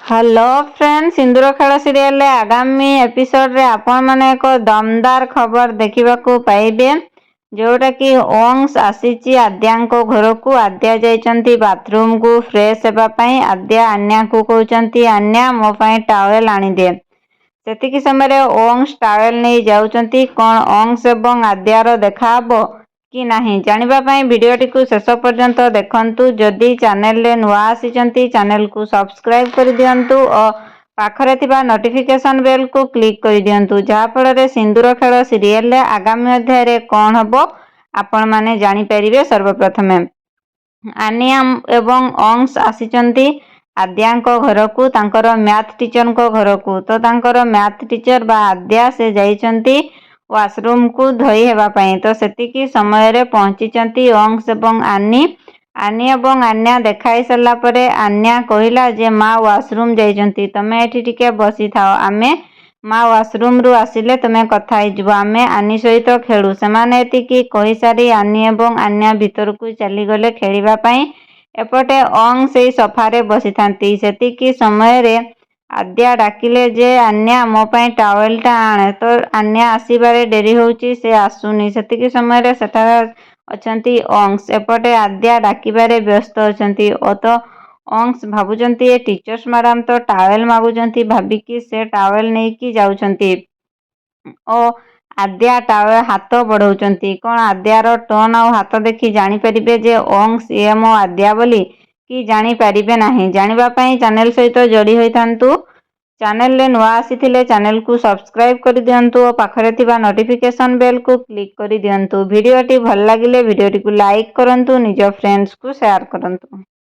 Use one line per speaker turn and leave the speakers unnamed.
Hello friends, सिंदूर खेल serial आगामी episode रे आपण माने एक दमदार खबर देखा पाइबे जोटा कि ओंस आसीची आद्या घर को। आद्या जाइछंती बाथरूम को फ्रेश हेबापई। आद्या आन्या को कहउछंती, आन्या मो पई टावेल आनी दे। सेतिकी समय ओंस टावेल नहीं जाउछंती। कोन ओंस एवं आद्यार देखा हबो कि नहीं जानिबा पई वीडियोटी को शेष पर्यंत देखंतु। जदि चैनल रे नुआ आसीचंती चैनल को सब्सक्राइब कर दियंतु और पाखरे थिबा नोटिफिकेशन बेल को क्लिक कर दियंतु, जहा फल रे सिंदूर खेल सीरियल रे आगामी अध्याय रे कोन हबो आपण माने जानि परिबे। सर्वप्रथमे आनिया एवं ओंस आसीचंती आद्यांको घर को, तांकर मैथ टीचर को घर को। तो तांकर मैथ टीचर बा आद्या से जाइछंती वाशरूम को धोई हेबा पई। तो सेतिकी समय रे पहुंचीचंती ओंस एवं आनी। आनी एवं आन्या देखाई सारा परे आन्या कहिला जे माँ वाशरूम जाइछंती, तमे एठी टिके बसी थाओ, आमे माँ वाशरूम रु आसिले तमे कथा हिजबो, आमे आनी सहित खेलु। सेमाने एतिकी कहि सारी आनी एवं आन्या भीतर को चली गले खेलिबा पई। एपटे ओंग सेई सोफारे बसी थांती। सेतिकी समय रे आद्या डाकिले जे आन्या मो पई टावेलटा आणे। तो आन्या आसीबारे डेरी होउची, से आसुनी। सेतिकी समय रे सेठारे अछंती ओंस। एपटे आद्या डाकिबारे व्यस्त अछंती। ओ तो ओंस भाबुचंती ए टीचर्स मैडम तो टावेल मागुचंती, भाबिकी से टावेल नेकी जाउचंती। ओ आद्या टावेल हाथ बढ़ाउचंती। कोन आद्यार टोन आ हाथ देखि जानि परिबे जे ओंस ए मो आद्या बोली कि जानि परिबे नाही। जानिबा पई चैनल सहित जोड़ी होइथांतु। चैनल रे नुआ आसीथिले चैनल को सब्सक्राइब कर दियंतु और पाखरे थिबा नोटिफिकेशन बेल को क्लिक कर दियंतु। वीडियोटी भल लागिले वीडियोटी को लाइक करंतु, निज फ्रेंड्स को शेयर करंतु।